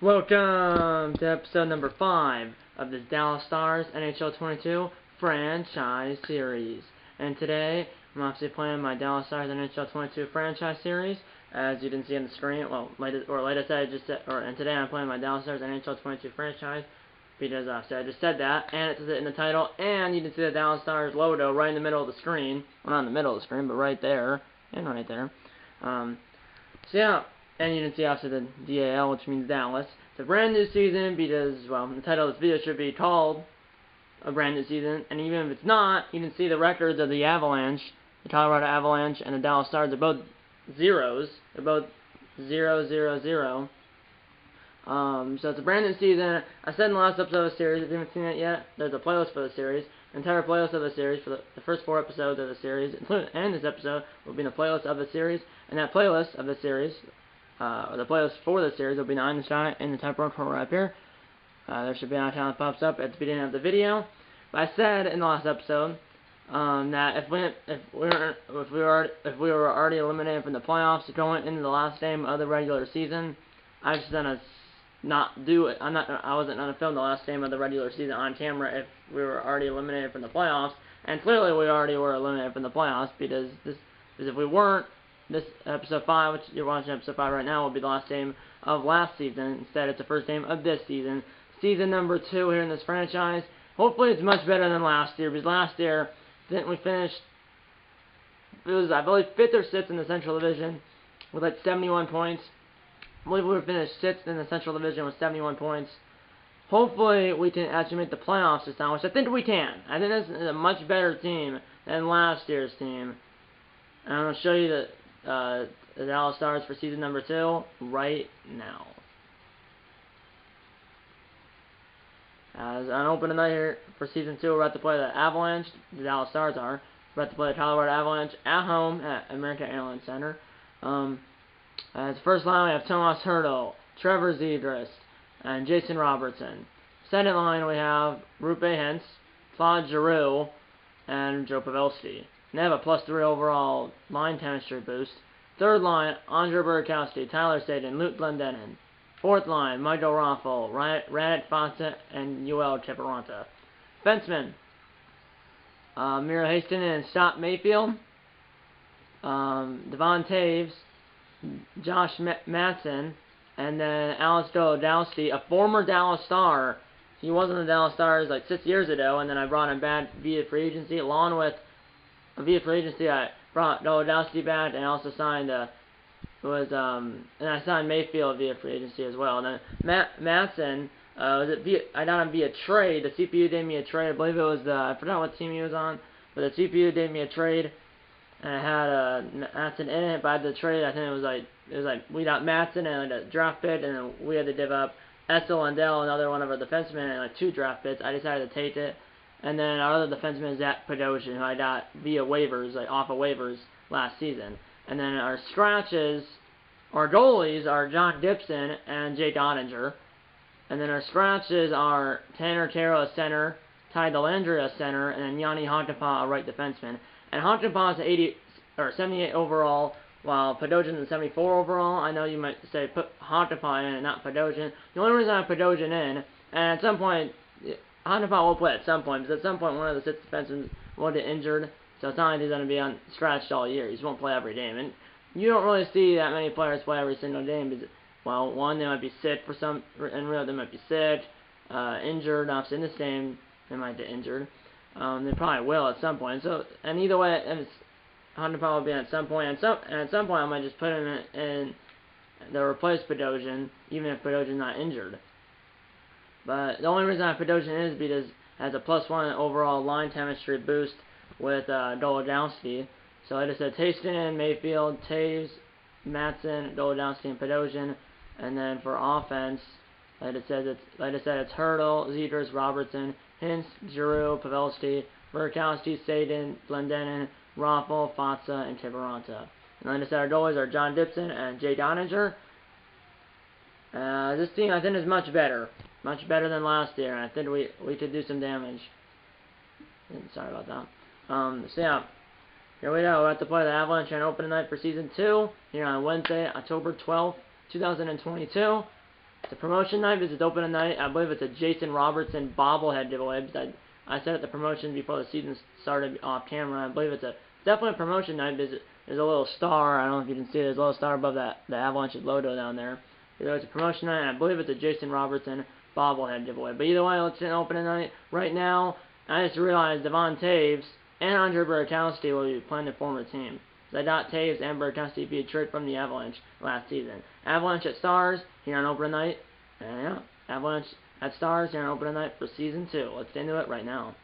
Welcome to episode number 5 of this Dallas Stars NHL 22 franchise series. And today, I'm obviously playing my Dallas Stars NHL 22 franchise series, as you didn't see on the screen. Well, and today I'm playing my Dallas Stars NHL 22 franchise, because I just said that, and it says it in the title, and you can see the Dallas Stars logo right in the middle of the screen. Well, not in the middle of the screen, but right there, and right there. So yeah. And you can see obviously the DAL, which means Dallas. It's a brand new season because, well, the title of this video should be called A Brand New Season. And even if it's not, you can see the records of the Avalanche, the Colorado Avalanche, and the Dallas Stars are both zeros. They're both 0-0-0. So it's a brand new season. I said in the last episode of the series, if you haven't seen it yet, there's a playlist for the series. The entire playlist of the series for the first 4 episodes of the series, and this episode, will be in the playlist of the series. And that playlist of the series, or the playlist for the series, will be in the shot in the top right corner up here. There should be an icon that pops up at the beginning of the video. But I said in the last episode that if we were already eliminated from the playoffs going into the last game of the regular season, I was gonna not do it. I wasn't gonna film the last game of the regular season on camera if we were already eliminated from the playoffs. And clearly we already were eliminated from the playoffs because if we weren't, this episode 5, which you're watching episode 5 right now, will be the last game of last season. Instead, it's the first game of this season. Season number 2 here in this franchise. Hopefully it's much better than last year, because last year, didn't we finish, it was, I believe, 5th or 6th in the Central Division with like 71 points. I believe we finished 6th in the Central Division with 71 points. Hopefully we can actually make the playoffs this time, which I think we can. I think this is a much better team than last year's team. And I'm going to show you the Dallas Stars for season number 2 right now. As an opening night here for season 2, we're about to play the Avalanche. The Dallas Stars are. We're about to play the Colorado Avalanche at home at American Airlines Center. As first line, we have Tomas Hertl, Trevor Zegras, and Jason Robertson. Second line, we have Rupe Hintz, Claude Giroux, and Joe Pavelski. And they have a +3 overall line chemistry boost. Third line, Andre Burakovsky, Tyler Sagan, Luke Glendening. Fourth line, Michael Raffel, Radek Fata, and Yoel Kiparanta. Defensemen, Miro Heiskanen and Scott Mayfield. Devon Taves, Josh Matson, and then Alex Golodowski, a former Dallas Star. He was in the Dallas Stars like 6 years ago, and then I brought him back via free agency, along with via free agency. I brought Golodowski back, and I also signed and I signed Mayfield via free agency as well. And then Matson, I got him via trade. The CPU gave me a trade. I believe it was I forgot what team he was on, but the CPU gave me a trade, and I had Matson in it. But the trade, I think it was like we got Matson and like a draft pick, and then we had to give up Essel Lundell, another one of our defensemen, and like 2 draft picks. I decided to take it. And then our other defenseman is Zach Podosian, who I got via waivers, like off of waivers last season. And then our scratches, our goalies are John Gibson and Jake Ottinger. And then our scratches are Tanner Carroll as center, Ty Dellandrea as center, and then Yanni Hakanpää, a right defenseman. And Hakanpää is 78 overall, while Podosian is 74 overall. I know you might say put Hakanpää in and not Podosian. The only reason I have Podosian in, and at some point, Hakanpää will play at some point, because at some point one of the 6 defensemen will get injured, so it's not like he's going to be scratched all year. He just won't play every game. And you don't really see that many players play every single game, because, well, one, they might be sick for some, in real, they might be sick, injured. Obviously, in this game, they might get injured. They probably will at some point. So, and either way, Hakanpää will be at some point, and at some point I might just put him in the replace Podosian, even if Podosian's not injured. But the only reason I have Podosian is because it has a +1 overall line chemistry boost with Golodowski. So I just said Heiskanen, Mayfield, Taves, Matson, Golodowski, and Podosian. And then for offense, like I said, it's Hertl, Zegras, Robertson, Hintz, Giroux, Pavelski, Burakovsky, Sagan, Glendening, Raffel, Fatsa, and Kiparanta. And like I said, our goalies are John Gibson and Jake Ottinger. This team, I think, is much better. Much better than last year, and I think we could do some damage. Sorry about that. So yeah, here we go. We're about to play the Avalanche on opening night for season 2 here on Wednesday, October 12th, 2022. It's a promotion night because it's open tonight. I believe it's a Jason Robertson bobblehead giveaway. Because I said at the promotion before the season started off camera. I believe it's definitely a promotion night because there's a little star. I don't know if you can see it. There's a little star above the Avalanche logo down there. It's a promotion night, and I believe it's a Jason Robertson bobblehead giveaway. But either way, let's hit open tonight. Right now, I just realized Devon Taves and Andre Burakovsky will be playing the former team. So I thought Taves and Burakovsky be a trade from the Avalanche last season. Avalanche at Stars here on open night. And yeah, Avalanche at Stars here on open night for season 2. Let's get into it right now.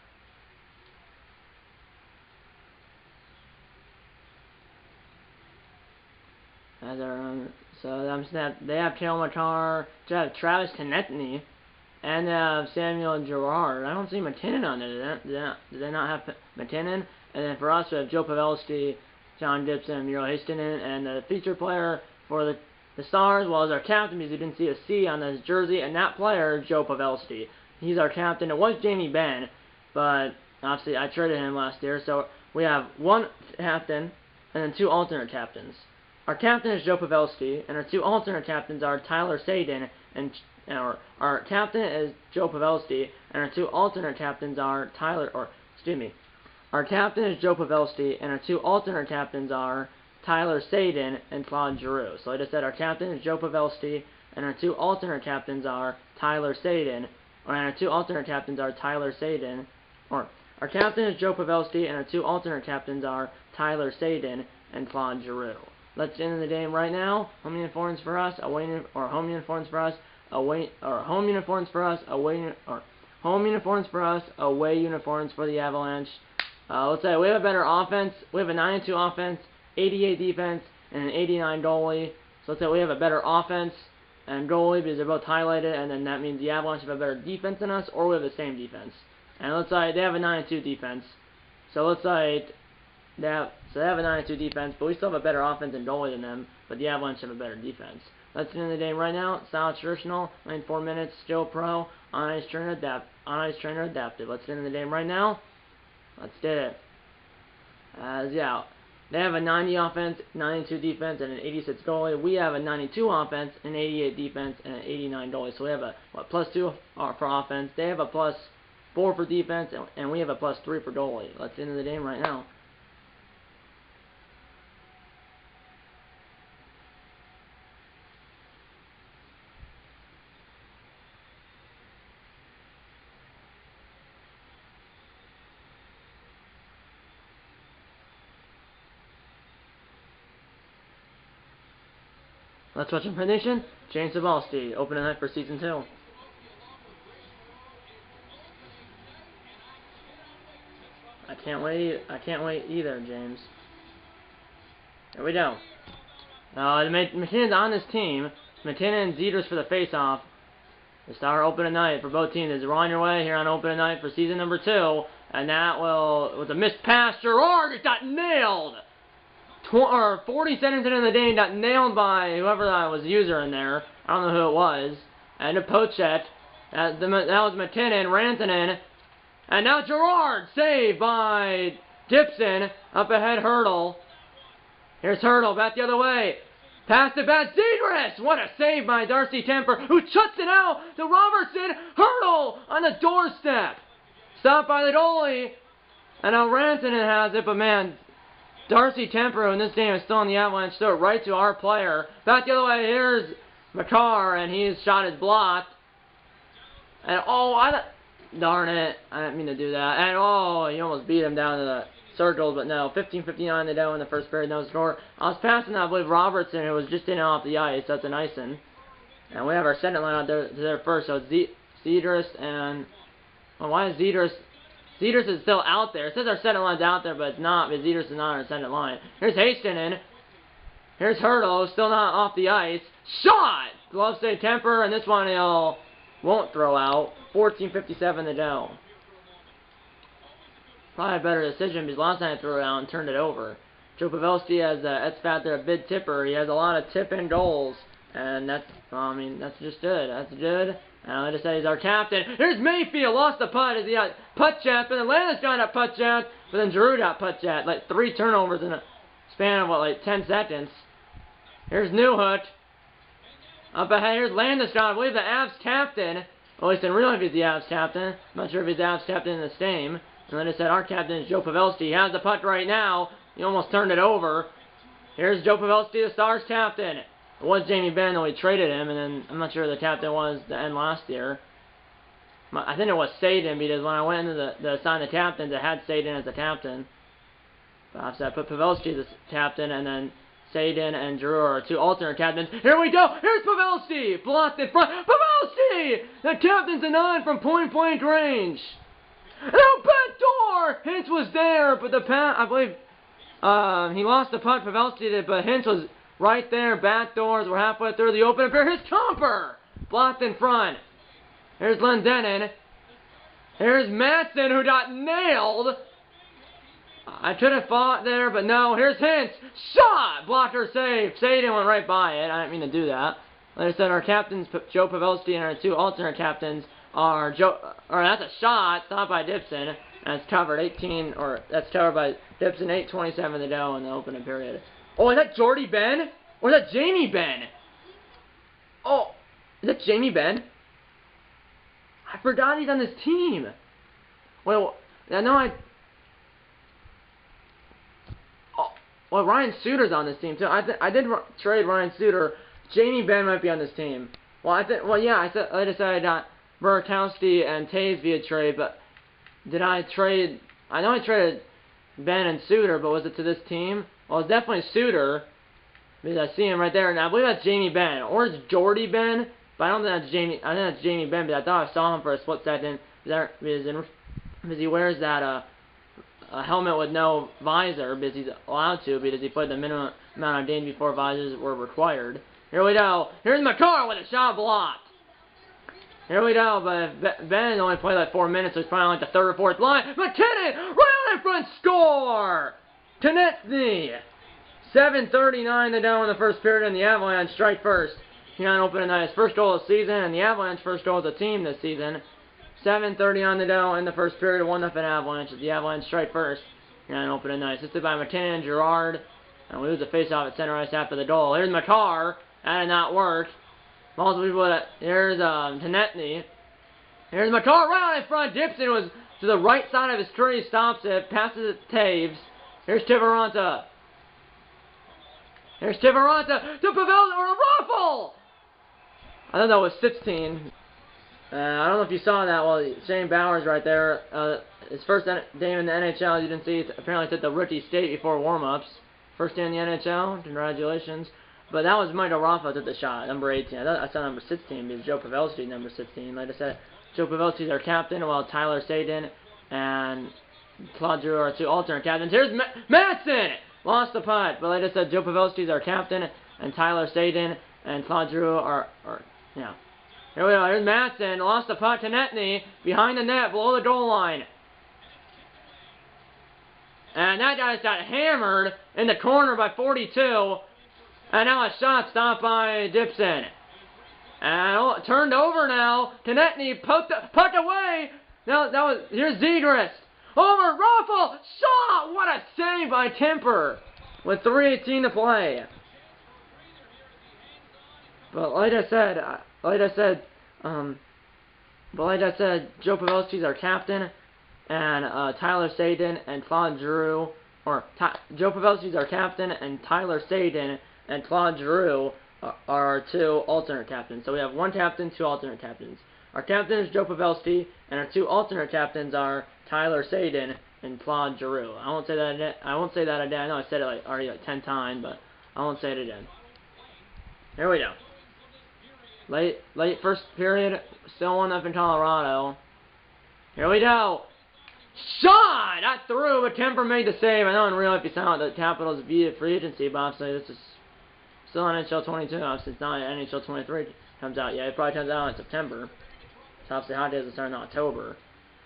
They have Cale Makar, they have Travis Konecny, and they have Samuel Girard. I don't see McKinnon on there. Do they not have McKinnon? And then for us, we have Joe Pavelski, John Gibson, and Miro Heiskanen, and the featured player for the Stars, well, is our captain because you didn't see a C on his jersey, and that player, Joe Pavelski. He's our captain. It was Jamie Benn, but obviously I traded him last year, so we have one captain and then 2 alternate captains. Our captain is Joe Pavelski, and our 2 alternate captains are Tyler Saden and our captain is Joe Pavelski, and our 2 alternate captains are our captain is Joe Pavelski, and our 2 alternate captains are Tyler Saden and Claude Giroux. So I just said our captain is Joe Pavelski, and our 2 alternate captains are Tyler Saden, and our 2 alternate captains are Tyler Saden, or our captain is Joe Pavelski, and our 2 alternate captains are Tyler Saden and Claude Giroux. Let's get into the game right now. Home uniforms for us, home uniforms for us, away uniforms for the Avalanche. Let's say we have a better offense. We have a 92 offense, 88 defense, and an 89 goalie. So let's say we have a better offense and goalie because they're both highlighted, and then that means the Avalanche have a better defense than us, or we have the same defense. And let's say they have a 92 defense. So let's say they have a 92 defense, but we still have a better offense and goalie than them, but the Avalanche have a better defense. Let's get into the game right now. Style traditional, 4 minutes, skill pro, on-ice trainer adapted. Let's get into the game right now. Let's do it. They have a 90 offense, 92 defense, and an 86 goalie. We have a 92 offense, an 88 defense, and an 89 goalie. So we have a +2 for offense. They have a +4 for defense, and we have a +3 for goalie. Let's get into the game right now. Let's watch in prediction. James Sabalski, opening night for season 2. I can't wait either, James. Here we go. McKinnon's on this team. McKinnon and Zeters for the face-off. The Star opening night for both teams is on your way here on opening night for season number 2. And that was a missed pass. Girard just got nailed. 40 seconds into the game, got nailed by whoever that was user in there. I don't know who it was. And a Pochette. That was McKinnon, Rantanen. And now Girard, saved by Gibson. Up ahead, Hurdle. Here's Hurdle, back the other way. Past it back, Zegras! What a save by Darcy Kemper, who shuts it out to Robertson. Hurdle on the doorstep. Stopped by the goalie. And now Rantanen has it, but man, Darcy Kemper, in this game, is still on the Avalanche, threw it right to our player. Back the other way, here's Makar, and his shot is blocked. And darn it, I didn't mean to do that. And he almost beat him down to the circles, but no, 15:59 to go in the first period, no score. I was passing, I believe, Robertson, who was just in and off the ice. That's an icing. And we have our second line out there first, so it's Zeters and... Well, why is Zeters... Zeters is still out there. It says our second line's out there, but it's not, because Zeters is not on our second line. Here's Heiskanen. Here's Hurdle, still not off the ice. Shot! Glove save Kemper, and this one he'll won't throw out. 14:57 to go. Probably a better decision, because last time I threw it out and turned it over. Joe Pavelski has X Factor, a big tipper. He has a lot of tip-in goals, and that's just good. That's good. And I just said he's our captain. Here's Mayfield, lost the putt as he got putt chat, but then Landis got a putt chat, but then Giroux got putt chat. Like 3 turnovers in a span of, 10 seconds. Here's Newhook. Up ahead, here's Landeskog, I believe the Avs captain. At least in real life he's the Avs captain. I'm not sure if he's the Avs captain in this game. And like I said, our captain is Joe Pavelski. He has the puck right now. He almost turned it over. Here's Joe Pavelski, the Stars captain. It was Jamie Benn, though we traded him, and then I'm not sure who the captain was the end last year. I think it was Saden, because when I went into the sign the captains, it had Saden as the captain. But I put Pavelski as the captain, and then Saden and Drew are two alternate captains. Here we go! Here's Pavelski! Blocked in front. Pavelski! The captain's a 9 from point-blank range. No, back door! Hintz was there, but the I believe he lost the puck. Pavelski did, but Hintz was right there. Back doors. We're halfway through the open pair. Here's Comper! Blocked in front. Here's Lendenon. Here's Matson, who got nailed. I could have fought there, but no. Here's Hintz. Shot! Blocker save. Saden went right by it. I didn't mean to do that. Like I said, our captains, Joe Pavelski, and our two alternate captains are that's a shot. Stopped by Dibson. And it's covered. That's covered by Dibson. 8:27 to go in the opening period. Oh, is that Jordy Benn? Or is that Jamie Benn? Oh, is that Jamie Benn? I forgot he's on this team. Well, I know well, Ryan Suter's on this team too. I did trade Ryan Suter. Jamie Benn might be on this team. Well, I said I got Burakovsky and Taves via trade, but did I trade? I know I traded Ben and Suter, but was it to this team? Well, it's definitely Suter because I see him right there, and I believe that's Jamie Benn, or it's Jordy Benn. But I don't think that's Jamie. I think that's Jamie Benn, but I thought I saw him for a split second because he wears that a helmet with no visor because he's allowed to, because he played the minimum amount of games before visors were required. Here we go. Here's McCarr with a shot blocked. Here we go, but Ben only played like 4 minutes, so he's probably like the third or fourth line. McKinnon, right on in front, score! Konechny. 7:39 to go in the first period, and the Avalanche strike first. Keon opening his first goal of the season, and the Avalanche first goal of the team this season. 7:30 on the go in the first period, 1-0 Avalanche. The Avalanche strike first. Keon opening night, assisted by McKinnon and Girard. And we lose the face-off at center ice after the goal. Here's McCarr. That did not work. Multiple people. Here's Konechny. Here's McCarr right on in front. Dibson was to the right side of his tree. Stops it. Passes it to Taves. Here's Tivaranta. Here's Tivaranta to Pavel or a ruffle. I thought that was 16. I don't know if you saw that. Well, Shane Bowers right there. His first game in the NHL. You didn't see it. Apparently took the rookie skate before warm-ups. First day in the NHL. Congratulations. But that was Michael Rafa took the shot. Number 18. I saw number 16 because Joe Pavelski number 16. Like I said, Joe Pavelski is our captain, while Tyler Saden and Claude Giroux are two alternate captains. Here's Matson! Lost the putt. But like I said, Joe Pavelski is our captain, and Tyler Saden and Claude Giroux are yeah. Here we go. Here's Matson. Lost the putt to Netney. Behind the net, below the goal line. And that guy just got hammered in the corner by 42. And now a shot stopped by Dibson. And turned over now. Konechny poked puck away. Now here's Zegras. Over Raffle. Shot. What a save by Timper. With 3:18 to play. But like I said, Joe Pavelski's our captain, and Tyler Saden and Claude Giroux, Joe Pavelski's our captain, and Tyler Saden and Claude Giroux are our two alternate captains. So we have one captain, two alternate captains. Our captain is Joe Pavelski, and our two alternate captains are Tyler Saden and Claude Giroux. I won't say that again. I know I said it already 10 times, but I won't say it again. Here we go. Late first period, still 1-0 in Colorado. Here we go. Shot! That through, but Kemper made the save. I know in real life you saw the Capitals via free agency, but obviously this is still NHL 22. Obviously it's not NHL 23 comes out yet. It probably comes out in September. So obviously Hot Days will start in October.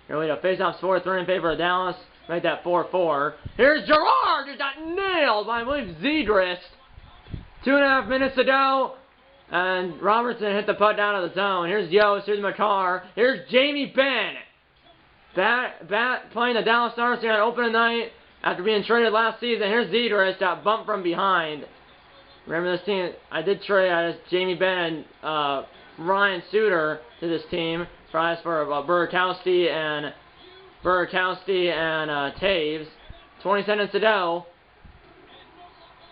Here we go. Face-offs 4-3 in favor of Dallas. Make that 4-4. Here's Girard! Just got nailed by, I believe, Zegras. 2.5 minutes to go. And Robertson hit the putt down to the zone. Here's Yost. Here's McCarr. Here's Jamie Benn. Playing the Dallas Stars here on opening night after being traded last season. Here's Zegras. Got bumped from behind. Remember this team? I did trade Jamie Benn and Ryan Suter to this team. Price for Burakovsky and Taves. 20 seconds to go.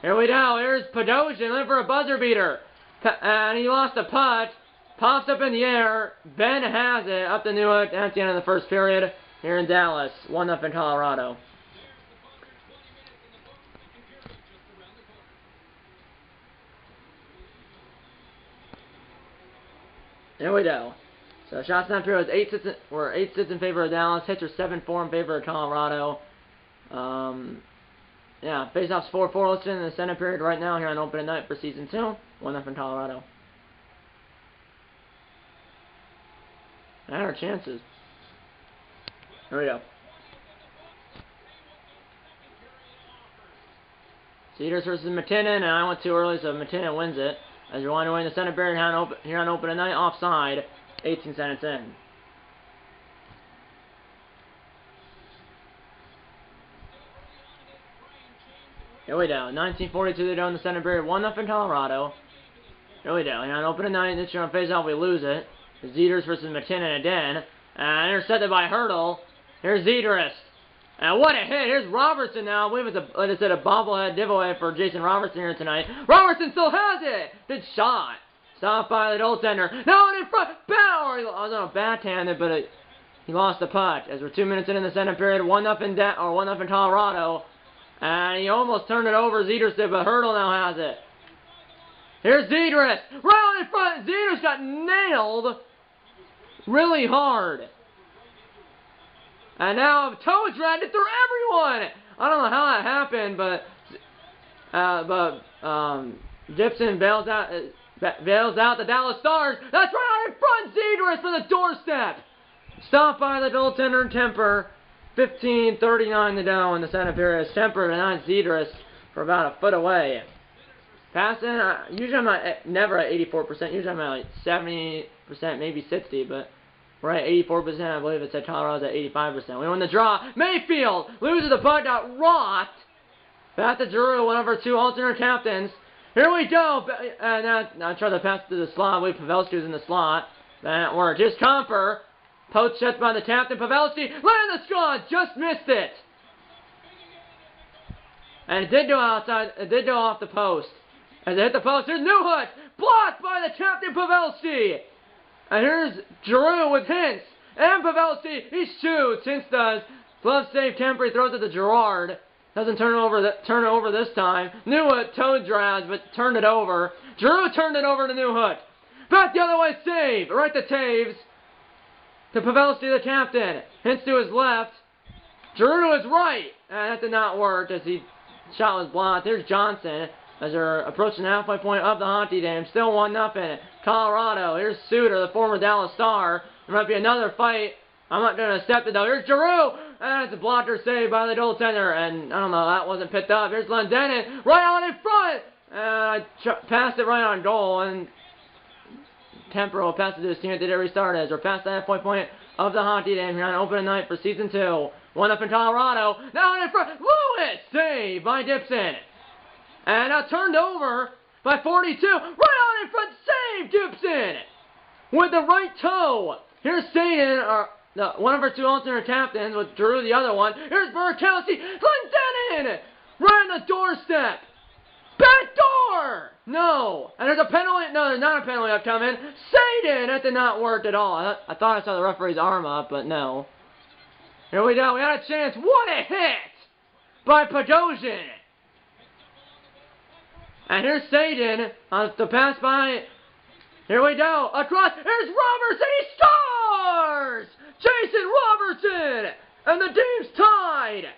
Here we go. Here's Podosian looking for a buzzer beater. And he lost a putt. Pops up in the air. Ben has it up to Newitt. That's the end of the first period here in Dallas. 1-0 Colorado. Here we go. So shots in that period was 8 sits in favor of Dallas. Hits are 7-4 in favor of Colorado. Yeah, face-offs 4-4 listed in the center period right now here on opening night for season 2. 1-0 Colorado. And our chances. Here we go. Cedars versus McKinnon, and I went too early, so McKinnon wins it. As you're winding away in the center period here on opening night, offside, 18 seconds in. Here we go. 19:42 to go in the center period. 1-0 Colorado. Here we go. Here on opening night, this year on face-off, we lose it. Zeters versus McKinnon again. And intercepted by Hurdle. Here's Zeters. And what a hit. Here's Robertson now. I believe it's like I said, a bobblehead giveaway for Jason Robertson here tonight. Robertson still has it. Good shot. Stopped by the goaltender. Now in front. Power. I was on a backhanded, but he lost the puck. As we're 2 minutes in the center period. 1-0 Colorado. And he almost turned it over. Zeters did, but Hurdle now has it. Here's Zeters. Right on in front. Zeters got nailed really hard. And now Toad dragged it through everyone. I don't know how that happened, but Gibson bails out the Dallas Stars. That's right out in front. Zeters for the doorstep. Stopped by the goaltender and Temper. 15:39 to go in the center period. Temper and Zeters for about a foot away. Passing, usually I'm never at 84%. Usually I'm at like 70%, maybe 60%, but we're at 84%. I believe it said Colorado's at 85%. We won the draw. Mayfield loses the puck, got rocked. Back to Drew, one of our 2 alternate captains. Here we go. And now try to pass to the slot. I believe Pavelski was in the slot. That worked. Here's Comper. Poached set by the captain. Pavelski landed the shot. Just missed it. And it did go outside. It did go off the post. As it hit the post, here's Newhook. Blocked by the captain Pavelski. And here's Giroux with Hintz. And Pavelski, he shoots. Hintz does. Glove save, Temper, he throws it to Gerard. Doesn't turn it over this time. Newhook toe drags, but turned it over. Giroux turned it over to Newhook. Back the other way, save. Right to Taves. To Pavelski, the captain. Hintz to his left. Giroux to his right. And that did not work as he shot was blocked. There's Johnson. As they're approaching the halfway point of the hockey game. Still 1-0. Colorado. Here's Suter, the former Dallas Star. There might be another fight. I'm not going to accept it, though. Here's Giroux. And it's a blocker save by the goaltender. And, I don't know, that wasn't picked up. Here's Lendenon. Right on in front. And I passed it right on goal. And Temper will pass it to his team at the restart as we're past the halfway point of the hockey game here on opening night for season 2. 1-0 Colorado. Now in front. Lewis. Save by Gibson. And now turned over by 42. Right on in front. Save Gibson. With the right toe. Here's Staten, one of our 2 alternate captains, with Drew the other one. Here's Burakovsky. Lendenon. Right on the doorstep. Back door. No. And there's a penalty. No, there's not a penalty upcoming. Staten. That did not work at all. I thought I saw the referee's arm up, but no. Here we go. We had a chance. What a hit by Podosian. And here's Staten on the pass by. Here we go. Across. Here's Robertson. He scores! Jason Robertson! And the game's tied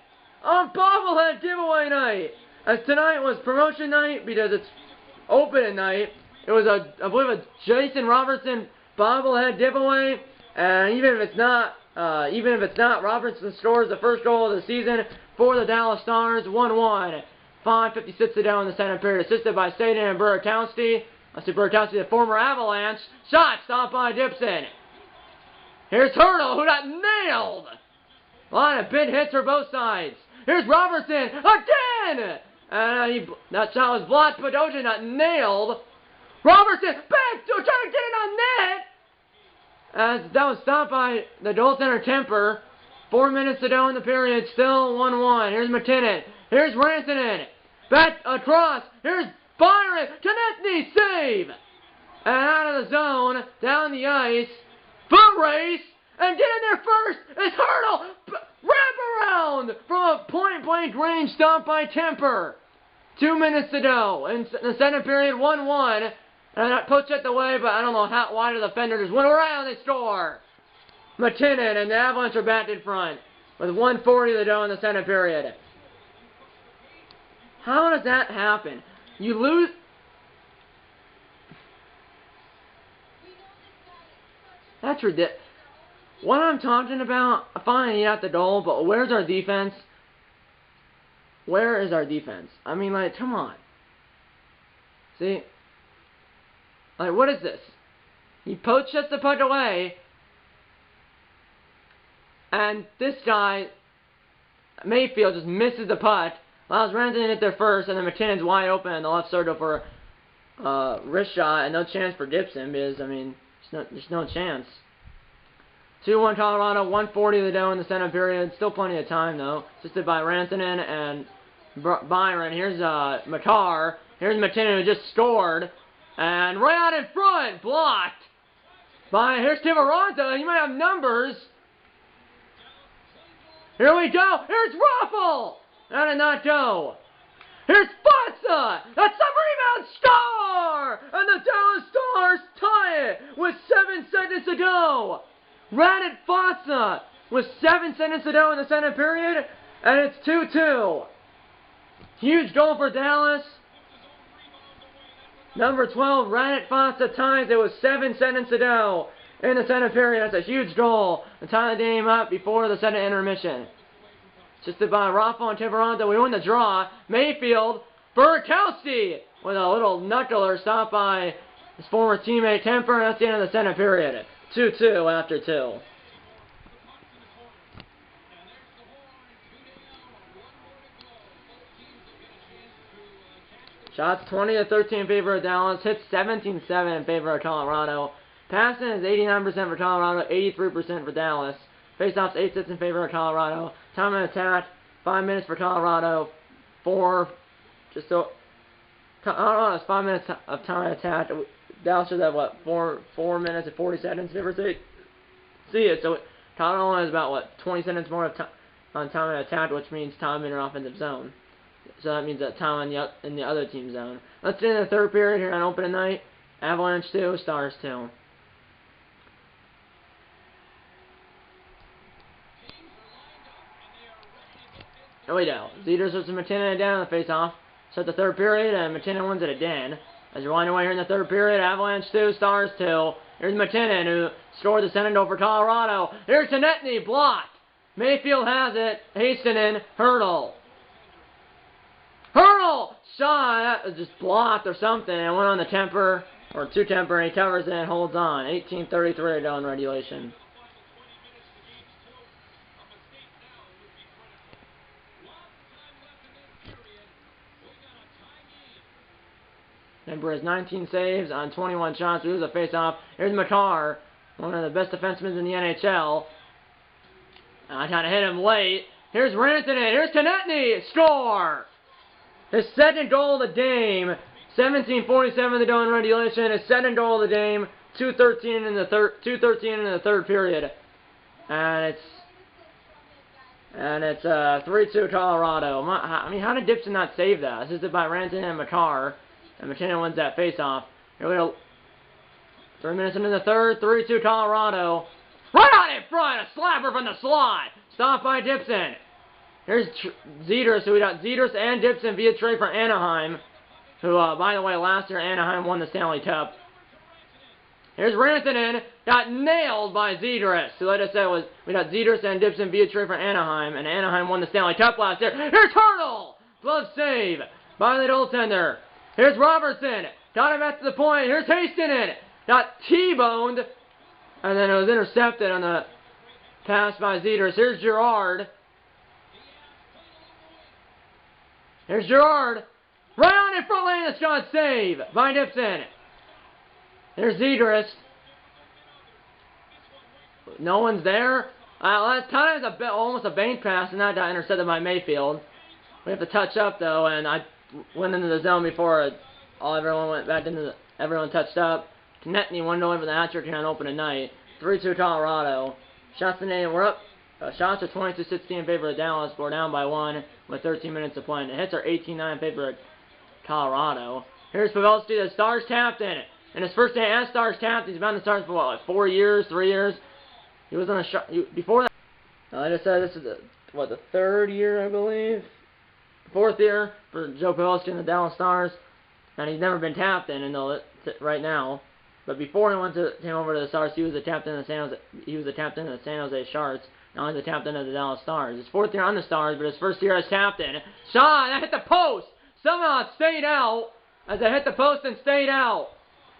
on bobblehead giveaway night. As tonight was promotion night because it's opening night. It was I believe a Jason Robertson bobblehead giveaway. And even if it's not, Robertson scores the first goal of the season for the Dallas Stars. 1-1. 5:56 to go in the center period. Assisted by Staten and Burakovsky. Let's see Burakovsky, the former Avalanche. Shot stopped by Gibson. Here's Hurdle, who got nailed. A lot of big hits for both sides. Here's Robertson again. And that shot was blocked. Padoja got nailed. Robertson back to trying to get it on net. As that was stopped by the goaltender Temper. 4 minutes to go in the period. Still 1-1. Here's McKinnon. Here's Rantanen. Back across. Here's Byron. Konechny save. And out of the zone. Down the ice. Foot race. And get in there first. It's Hurdle. Wrap around from a point-blank range stop by Temper. 2 minutes to go. In the second period, 1-1. And that puts it away, but I don't know why the defender just went around and score. McKinnon and the Avalanche are back in front with 1:40 to go in the second period. How does that happen? You lose. That's ridiculous. What I'm talking about, fine, he got the goal, but where's our defense? Where is our defense? I mean, like, come on. See? Like, what is this? He poaches the puck away, and this guy, Mayfield, just misses the puck, allows Rantanen to hit there first, and then McKinnon's wide open in the left circle for a wrist shot, and no chance for Gibson, because, I mean, there's no chance. 2-1 Colorado, 1:40 to go in the second period. Still plenty of time, though. Assisted by Rantanen and Byron. Here's Makar. Here's McKinnon, who just scored. And right out in front, blocked by, here's Tiveronto. He might have numbers. Here we go. Here's Raffle. That did not go. Here's Fatsa. That's the rebound. Score! And the Dallas Stars tie it with 7 seconds to go. Radit Fatsa with 7 seconds to go in the second period, and it's 2-2. Huge goal for Dallas. Number 12, Radit Fatsa ties it with 7 seconds to go in the second period. That's a huge goal to tie the game up before the second intermission. Assisted by Raffo and Tiveronto. We win the draw. Mayfield, Burkowski with a little knuckler stopped by his former teammate Temper. That's the end of the second period. 2-2 after 2. Shots 20-13 in favor of Dallas. Hits 17-7 in favor of Colorado. Passing is 89% for Colorado, 83% for Dallas. Faceoffs 8-6 in favor of Colorado. Time and attack 5 minutes for Colorado. Colorado has 5 minutes of time and attack. Dallas should have, what, 4 minutes and 40 seconds, give or take. See it. So Colorado has about, what, 20 seconds more of on time and attack, which means time in an offensive zone. So that means that time in the other team's zone. Let's get into the third period here on opening night. Avalanche 2, Stars 2. Here we go. Zeters with some McKinnon down on the face-off. Start the third period, and McKinnon wins it again. As you're winding away here in the third period, Avalanche 2, Stars 2. Here's McKinnon, who scored the second goal for Colorado. Here's Konechny, blocked. Mayfield has it. Hastinen, Hurdle. Hurdle! Shot! That was just blocked or something. It went on the Temper, or to Temper, and he covers it and holds on. 18:33 to go in regulation. Temper has 19 saves on 21 shots. Here's a face-off. Here's Makar, one of the best defensemen in the NHL. I kind of hit him late. Here's Rantanen. Here's Konechny. Score! His second goal of the game. 17:47 to go in regulation. His second goal of the game. 2:13 in the third period. And it's 3-2 Colorado. I mean, how did Gibson not save that? This is by Rantanen and Makar. And McKinnon wins that face-off. Here we go. 3 minutes into the third. 3-2 Colorado. Right out in front. A slapper from the slot. Stopped by Gibson. Here's Zeters. So we got Zeters and Gibson via trade for Anaheim. Who, by the way, last year Anaheim won the Stanley Cup. Here's Rantanen. Got nailed by Zeters. So like I said, we got Zeters and Gibson via trade for Anaheim. And Anaheim won the Stanley Cup last year. Here's Hurdle. Glove save by the goaltender. Here's Robertson. Got him at the point. Here's Hastinen. Got T-boned. And then it was intercepted on the pass by Zeters. Here's Girard. Here's Gerard. Right on in front lane. Shot save by Dipson. There's Zedrus. No one's there. That time was almost a bank pass, and that got intercepted by Mayfield. We have to touch up though, and I went into the zone before everyone went back into everyone touched up. Konechny 1-0 for the hat-trick here on opening night. 3-2 Colorado. Shots in the we're up. Shots are 22-16 in favor of Dallas. We're down by 1 with 13 minutes to play. And the hits are 18-9 in favor of Colorado. Here's Pavelski, the Stars captain. In his first day as Stars captain, he's been on the Stars for what, like 4 years, 3 years? He was on the shot before that. Like I said, this is the third year, I believe, fourth year for Joe Pavelski and the Dallas Stars, and he's never been captain until right now. But before he came over to the Stars, he was the captain of the San Jose. He was the captain of the San Jose Sharks. Now he's the captain of the Dallas Stars. His fourth year on the Stars, but his first year as captain. Shot that hit the post. Somehow it stayed out as it hit the post and stayed out.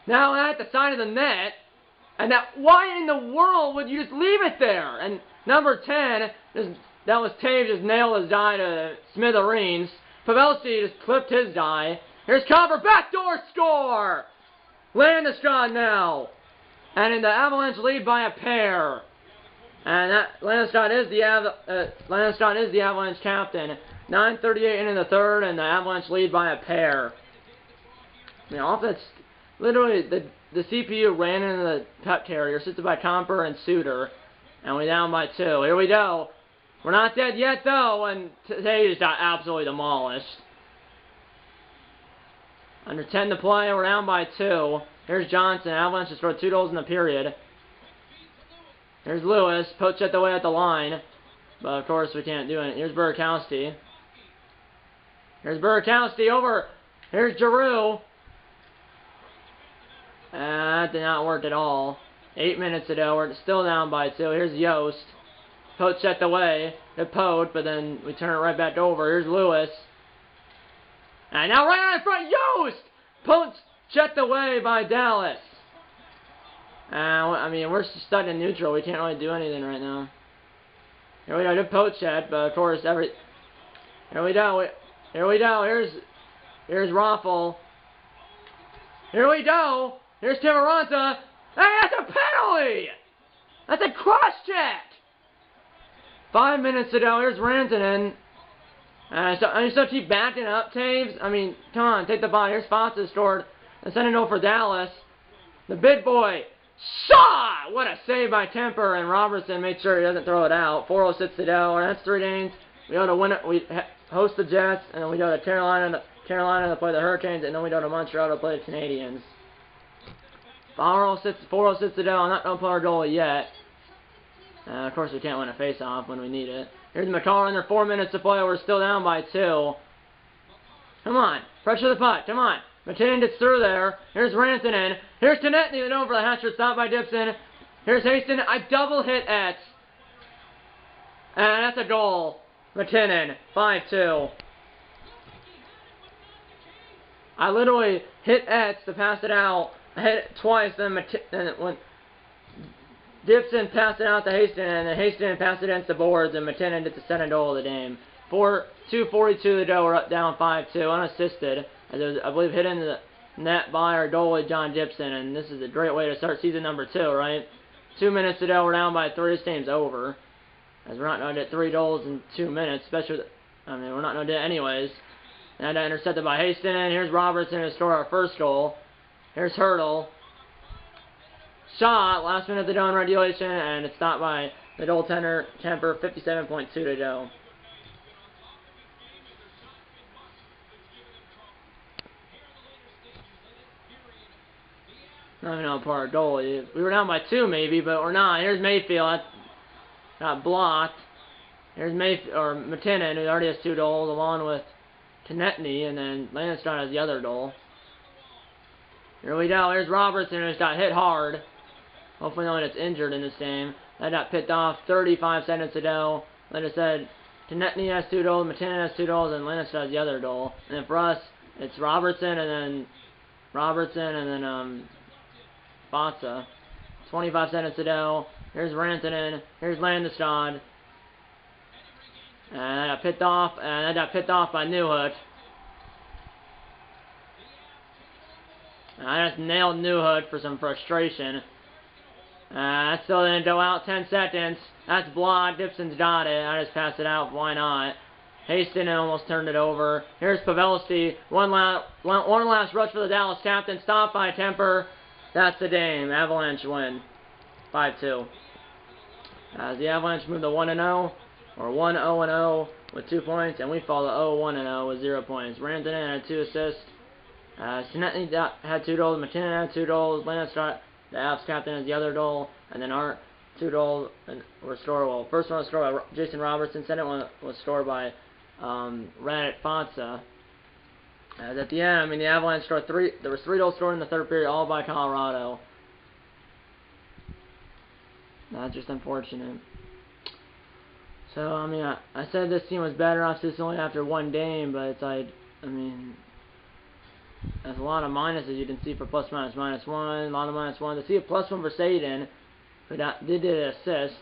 Now at the side of the net. And why in the world would you just leave it there? And number 10, that was Taves, just nailed his die to smithereens. Pavelski just clipped his die. Here's Copper, backdoor score! Landeskog now. And in the Avalanche lead by a pair. And Landeskog is the Avalanche captain. 9:38 in the third, and the Avalanche lead by a pair. I mean, offense, literally, the CPU ran into the Pep Carrier, assisted by Comper and Suter, and we're down by 2. Here we go. We're not dead yet, though, and today just got absolutely demolished. Under 10 to play, we're down by 2. Here's Johnson. Avalanche has scored 2 goals in the period. Here's Lewis. Poached at the way at the line, but of course we can't do it. Here's Burakovsky. Here's Burakovsky over. Here's Giroux. That did not work at all. 8 minutes ago, we're still down by 2. Here's Yost. Poach set the way to Poach, but then we turn it right back over. Here's Lewis. And now right on in front, Yost! Poach set the way by Dallas. I mean, we're stuck in neutral. We can't really do anything right now. Here we go, to Poach set, but of course, here we go. Here we go. Here's Raffle. Here we go. Here's Camaranta. Hey, that's a penalty! That's a cross-check! 5 minutes ago, here's Rantanen. And you still keep backing up, Taves. I mean, come on, take the ball. Here's Foster scored. And send it over for Dallas. The big boy. Shot! What a save by Temper. And Robertson made sure he doesn't throw it out. 4:06 to go. And that's 3 games. We go to win it. We host the Jets. And then we go to Carolina to play the Hurricanes. And then we go to Montreal to play the Canadiens. 4:06 to go. I'm not going to play our goal yet. Of course, we can't win a face-off when we need it. Here's McCarr under 4 minutes to play. We're still down by 2. Come on. Pressure the puck. Come on. McKinnon gets through there. Here's Rantanen. Here's Konechny. Then over the hat-trick. Stopped by Dipson. Here's Haston. I double hit Etz. And that's a goal. McKinnon. 5-2. I literally hit Etz to pass it out. I hit it twice. Then when Dipson passed it out to Haston, and then Haston passed it against the boards, and McKinnon did the second goal of the game. 2:42 to go, we're up down 5-2, unassisted. As it was, I believe, hit into the net by our goalie, John Gibson, and this is a great way to start season number 2, right? 2 minutes to go, we're down by 3, this game's over. As we're not going to get 3 goals in 2 minutes, especially, I mean, we're not going to do it anyways. And intercepted by Haston, and here's Robertson to score our first goal. Here's Hurdle. Shot, last minute to go in regulation, and it's stopped by the goaltender, Kemper, 57.2 to go. Not even on par goalie. We were down by 2 maybe, but we're not. Here's Mayfield. That got blocked. Here's McKinnon, who already has 2 goals, along with Konechny, and then Landeskog has the other goal. Here we go. Here's Robertson, who's got hit hard. Hopefully no one gets injured in this game. That got picked off 35 seconds ago. Like I said, Konechny has 2 goals, McKinnon has 2 goals, and Landeskog has the other goal. And then for us, it's Robertson, and then Fatsa. 25 seconds to go. Here's Rantanen. Here's Landeskog. And that got picked off by Newhook. I just nailed Newhook for some frustration. That still didn't go out. 10 seconds. That's blocked. Gibson's got it. I just passed it out. Why not? Hastings almost turned it over. Here's Pavelski. One last rush for the Dallas captain. Stopped by Temper. That's the game. Avalanche win. 5-2. As the Avalanche move to 1-0. Or 1-0-0 with 2 points. And we fall to 0-1-0 with 0 points. Rantanen had 2 assists. Sinetny had 2 goals. McKinnon had 2 goals. Lance got the Avs captain has the other goal. And then our 2 goals were scored. Well, first one was scored by Jason Robertson. Second one was scored by Radek Fonsa. As at the end, I mean, the Avalanche scored 3. There was 3 goals scored in the third period, all by Colorado. That's just unfortunate. So, I mean, I said this team was better off just only after 1 game, but it's like, I mean, there's a lot of minuses you can see for plus minus -1, a lot of -1. To see a +1 for Saden, who did an assist.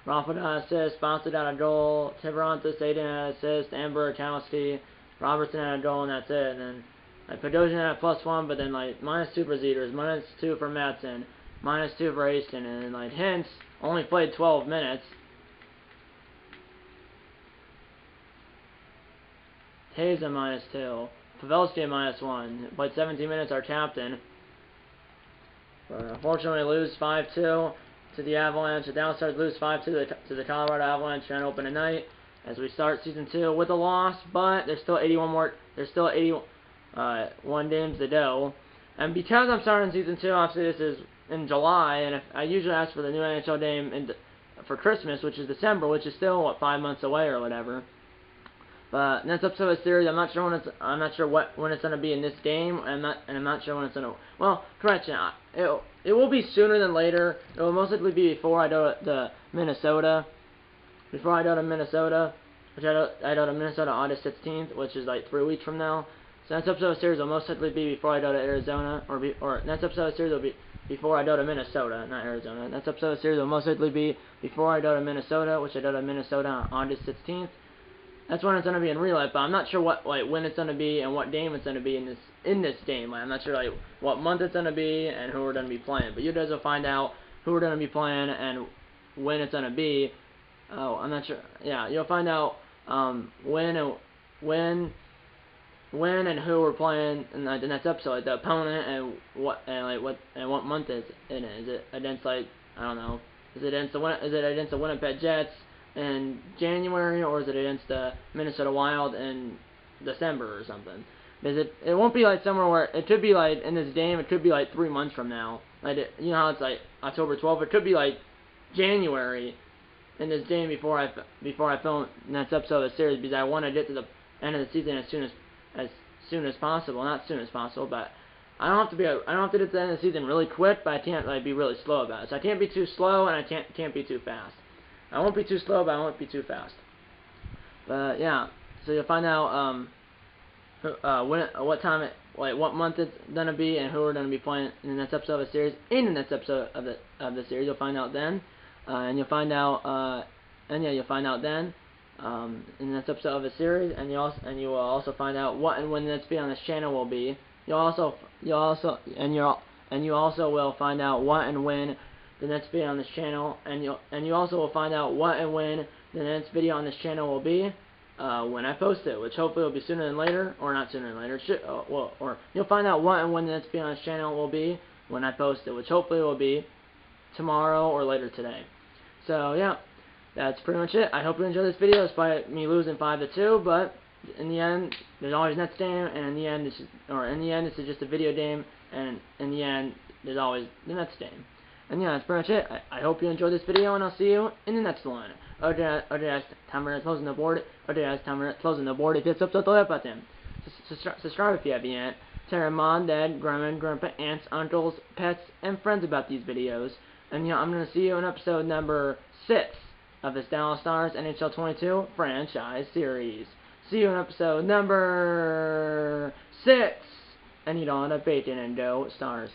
Rafa got an assist, Fonsa got a goal, Tiveronta, Saden had an assist, Amber, Kowski, Robertson had a goal, and that's it. And then like Podosian had a +1, but then like -2 for Zeters, -2 for Madsen, -2 for Hastings, and then like Hintz only played 12 minutes. Taves a -2. Pavelski a -1. Played 17 minutes, our captain. But unfortunately, we lose 5-2 to the Avalanche. The Dallas Stars lose 5-2 to the Colorado Avalanche trying to open tonight as we start season 2 with a loss. But there's still 81 games to go. And because I'm starting season 2, obviously this is in July, and if I usually ask for the new NHL game for Christmas, which is December, which is still what 5 months away or whatever. But next episode of the series, I'm not sure when it's gonna be in this game. I'm not sure when it's gonna. Well, correction. It will be sooner than later. It will most likely be before I go to Minnesota. Before I go to Minnesota, which I go to Minnesota August 16th, which is like 3 weeks from now. So next episode of the series will most likely be before I go to Arizona, or next episode of the series will be before I go to Minnesota, not Arizona. Next episode of the series will most likely be before I go to Minnesota, which I go to Minnesota on August 16th. That's when it's gonna be in real life, but I'm not sure when it's gonna be and what game it's gonna be in this game. I'm not sure what month it's gonna be and who we're gonna be playing. But you guys will find out who we're gonna be playing and when it's gonna be. Oh, I'm not sure. Yeah, you'll find out when and who we're playing in the next episode, like the opponent and what month is it? Is it against I don't know? Is it against the Winnipeg Jets in January, or is it against the Minnesota Wild in December or something? Because it won't be like somewhere where it could be like in this game. It could be like 3 months from now. Like you know how it's like October 12th. It could be like January in this game before I film the next episode of the series, because I want to get to the end of the season as soon as possible. Not soon as possible, but I don't have to get to the end of the season really quick. But I can't be really slow about it. So I can't be too slow, and I can't be too fast. I won't be too slow, but I won't be too fast. But yeah, so you'll find out what month it's gonna be, and who we're gonna be playing in the next episode of the series. In the next episode of the series, you'll find out then, and you'll find out, you'll find out then, in the next episode of the series, and you will also find out what and when the next video on this channel will be. You also will find out what and when the next video on this channel, and you also will find out what and when the next video on this channel will be when I post it, which hopefully will be sooner than later, or not sooner than later. Or you'll find out what and when the next video on this channel will be when I post it, which hopefully will be tomorrow or later today. So yeah, that's pretty much it. I hope you enjoyed this video, despite me losing 5-2. But in the end, there's always next game, and in the end, this is just a video game, and in the end, there's always the next game. And yeah, that's pretty much it. I hope you enjoyed this video, and I'll see you in the next one. Timer closing the board. Timer closing the board. If it's up to the button. Subscribe if you haven't yet. Tell your mom, dad, grandma, grandpa, aunts, uncles, pets, and friends about these videos. And yeah, I'm gonna see you in episode number 6 of this Dallas Stars NHL 22 franchise series. See you in episode number 6. And you don't want to bacon and go Stars.